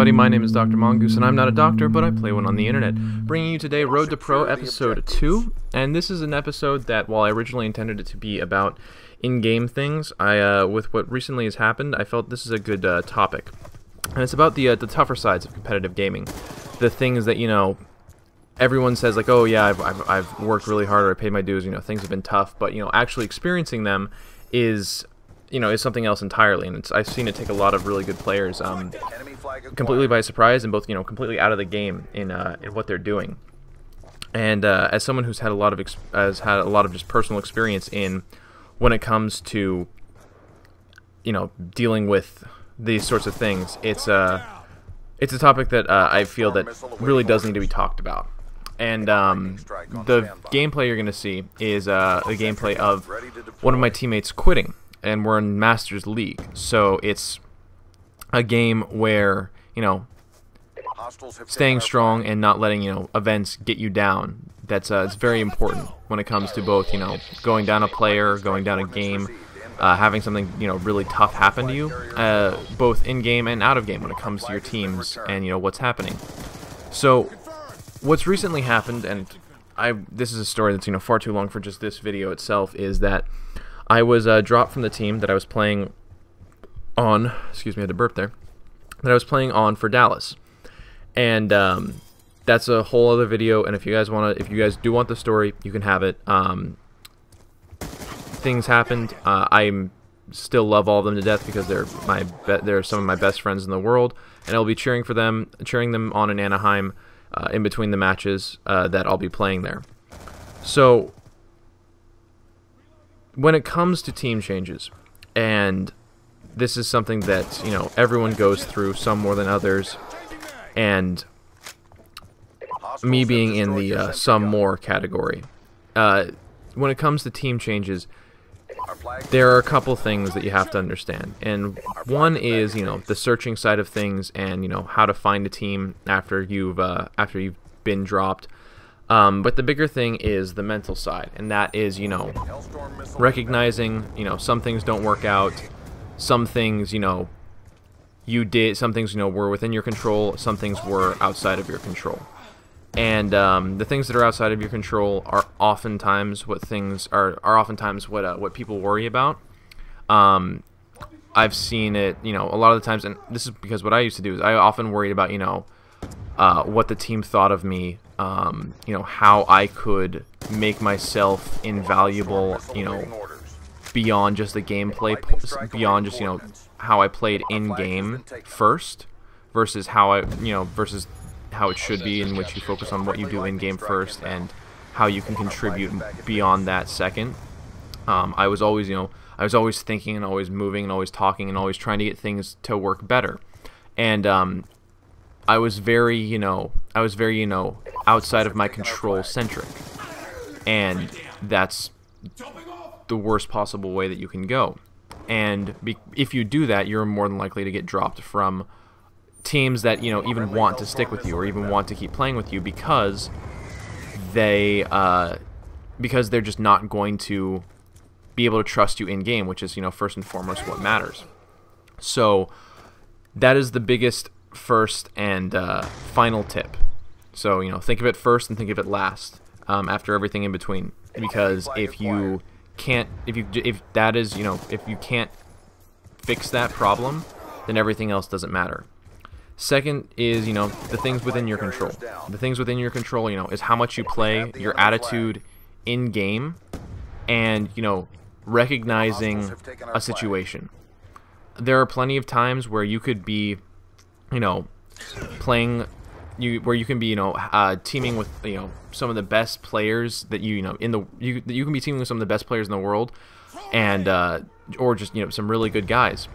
everybody, my name is Dr. Mongoose, and I'm not a doctor, but I play one on the internet. Bringing you today Road to Pro Episode 2, and this is an episode that, while I originally intended it to be about in-game things, with what recently has happened, I felt this is a good topic. And it's about the tougher sides of competitive gaming. The things that, everyone says, like, oh yeah, I've worked really hard, or I paid my dues, things have been tough, but, actually experiencing them is something else entirely, and I've seen it take a lot of really good players completely by surprise, and both completely out of the game in what they're doing. And as someone who's had a lot of just personal experience in when it comes to dealing with these sorts of things, it's a topic that I feel that really does need to be talked about. And the gameplay you're going to see is the gameplay of one of my teammates quitting. And we're in Masters League, so it's a game where, staying strong and not letting, events get you down. It's very important when it comes to both, going down a player, going down a game, having something, really tough happen to you, both in-game and out-of-game when it comes to your teams and, what's happening. So, what's recently happened, and this is a story that's, far too long for just this video itself, is that I was dropped from the team that I was playing on. Excuse me, I had to burp there. That I was playing on for Dallas, and that's a whole other video. And if you guys do want the story, you can have it. Things happened. I still love all of them to death because they're some of my best friends in the world, and I'll be cheering them on in Anaheim in between the matches that I'll be playing there. So, when it comes to team changes, and this is something that, everyone goes through, some more than others, and me being in the some more category, when it comes to team changes, there are a couple things that you have to understand. And one is, the searching side of things, and, how to find a team after you've been dropped. But the bigger thing is the mental side, and that is, recognizing, some things don't work out, some things, you did, some things, were within your control, some things were outside of your control. And the things that are outside of your control are oftentimes what people worry about. I've seen it, a lot of the times, and this is because what I used to do is I often worried about, what the team thought of me, how I could make myself invaluable, beyond just the gameplay, beyond just, how I played in-game first, versus how it should be, in which you focus on what you do in-game first, and how you can contribute beyond that second. I was always thinking, and always moving, and always talking, and always trying to get things to work better. And, I was very, outside of my control centric, and that's the worst possible way that you can go. And if you do that, you're more than likely to get dropped from teams that, even want to stick with you, or even want to keep playing with you, because they're just not going to be able to trust you in game, which is, first and foremost what matters. So that is the biggest first and final tip. So, think of it first and think of it last, after everything in between, because if you can't fix that problem, then everything else doesn't matter. Second is, the things within your control. The things within your control, is how much you play, your attitude in game, and, recognizing a situation. There are plenty of times where you could be playing, where you can be, teaming with, some of the best players that you can be teaming with some of the best players in the world, and or just some really good guys.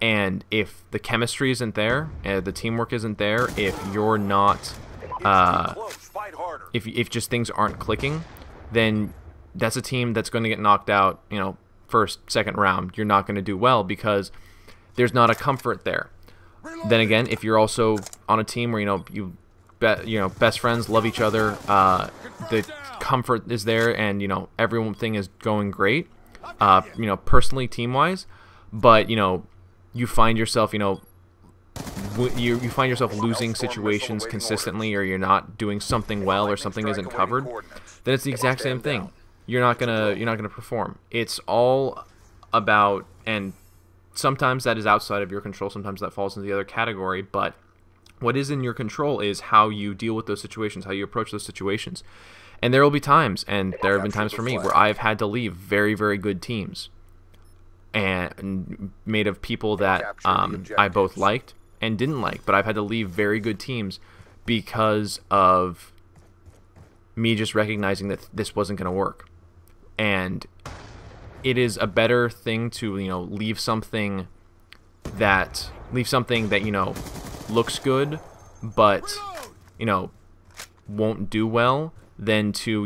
And if the chemistry isn't there, the teamwork isn't there, if you're not, if just things aren't clicking, then that's a team that's going to get knocked out, first, second round. You're not going to do well because there's not a comfort there. Then again, if you're also on a team where best friends love each other, the comfort is there, and everything is going great, personally, team wise, but you find yourself you find yourself losing situations consistently, or you're not doing something well, or something isn't covered, then it's the exact same thing. You're not gonna perform. It's all about, and sometimes that is outside of your control. Sometimes that falls into the other category. But what is in your control is how you deal with those situations, how you approach those situations. And there will be times, and there have been times for me, where I've had to leave very, very good teams, and made of people that I both liked and didn't like. But I've had to leave very good teams because of me just recognizing that this wasn't going to work. And it is a better thing to, leave something that looks good, but won't do well, than to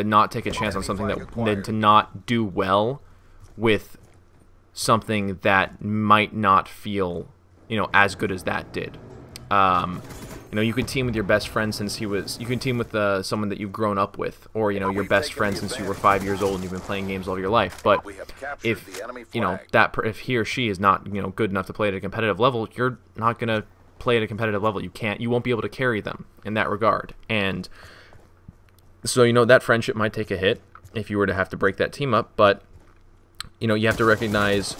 not take a chance on something than to not do well with something that might not feel as good as that did. You could team with your best friend you can team with someone that you've grown up with, or your best friend since you were 5 years old and you've been playing games all of your life. But if if he or she is not good enough to play at a competitive level, you're not gonna play at a competitive level. You won't be able to carry them in that regard. And so that friendship might take a hit if you were to have to break that team up, but you have to recognize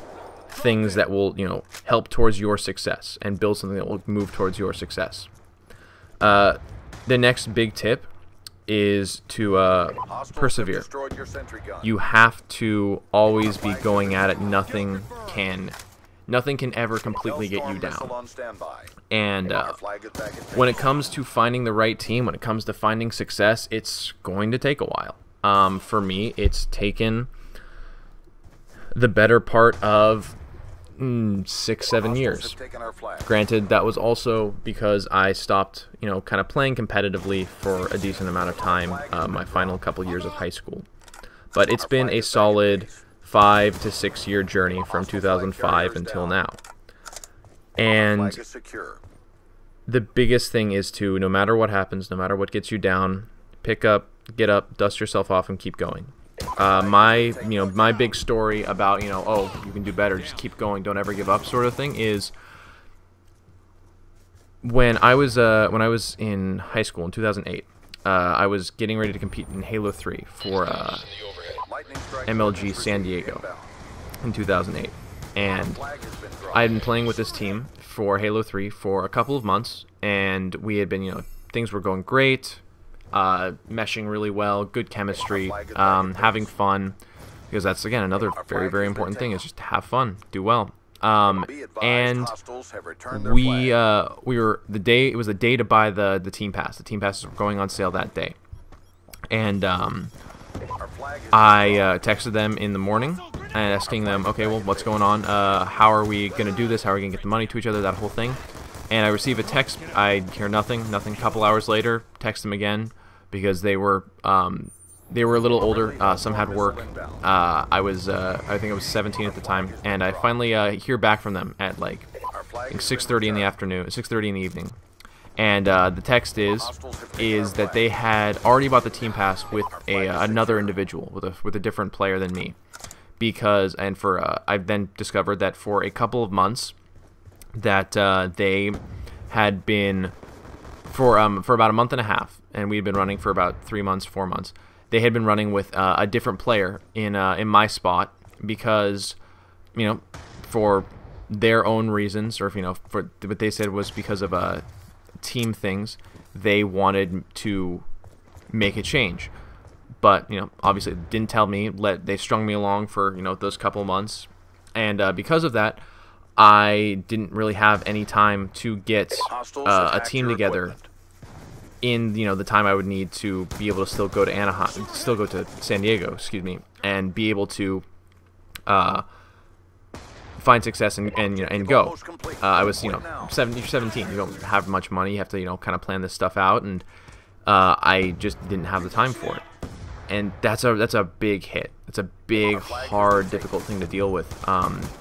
things that will help towards your success and build something that will move towards your success. The next big tip is to persevere. You have to always be going at it. Nothing can ever completely get you down. And when it comes to finding the right team, when it comes to finding success, it's going to take a while. For me, it's taken the better part of 6-7 years. Granted, that was also because I stopped, kind of playing competitively for a decent amount of time, my final couple years of high school. But it's been a solid 5 to 6 year journey from 2005 until now. And the biggest thing is to, no matter what happens, no matter what gets you down, pick up, get up, dust yourself off, and keep going. My big story about oh, you can do better, just keep going, don't ever give up sort of thing is when I was in high school in 2008. I was getting ready to compete in Halo 3 for MLG San Diego in 2008, and I had been playing with this team for Halo 3 for a couple of months, and we had been things were going great. Meshing really well, good chemistry, having fun, because that's again another very, very important thing, is just to have fun, do well. And it was the day to buy the team pass. The team passes were going on sale that day, and I texted them in the morning and asking them, okay, well, what's going on? How are we gonna do this? How are we gonna get the money to each other? That whole thing. And I receive a text. I hear nothing. A couple hours later, text them again, because they were a little older. Some had work. I think I was 17 at the time, and I finally hear back from them at like 6:30 in the afternoon, 6:30 in the evening. And the text is that they had already bought the team pass with another individual, with a different player than me, because I've then discovered that for a couple of months that they had been for about a month and a half, and we'd been running for about 3 months, 4 months. They had been running with a different player in my spot, because for their own reasons, or for what they said was because of team things, they wanted to make a change. But obviously didn't tell me. They strung me along for those couple of months, and because of that, I didn't really have any time to get a team together in the time I would need to be able to still go to San Diego, excuse me, and be able to find success and go. I was 17. You don't have much money. You have to kind of plan this stuff out, and I just didn't have the time for it. And that's a big hit. It's a big, hard, difficult thing to deal with,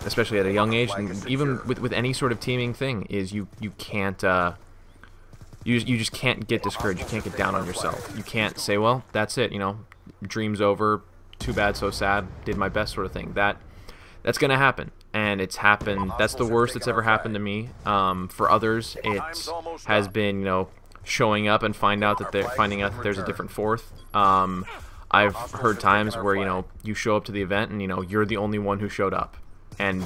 especially at a young age. And even with any sort of teaming thing, is you can't you just can't get discouraged. You can't get down on yourself. You can't say, well, that's it. Dream's over. Too bad, so sad. Did my best, sort of thing. That's gonna happen. and it's happened. That's the worst that's ever happened to me. For others, it has been, you know, showing up and finding out that there's a different fourth. I've heard times where, you know, you show up to the event and, you know, you're the only one who showed up, and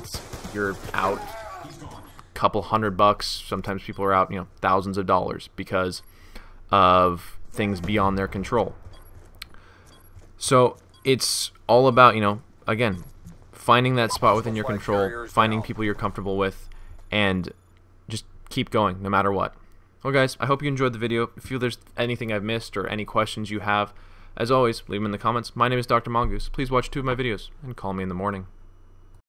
you're out a couple $100. Sometimes people are out, you know, thousands of dollars because of things beyond their control. So it's all about, you know, again, finding that spot within your control, finding people you're comfortable with, and just keep going no matter what. Well, guys, I hope you enjoyed the video. If there's anything I've missed or any questions you have, as always, leave them in the comments. My name is Dr. Mongoose. Please watch 2 of my videos and call me in the morning.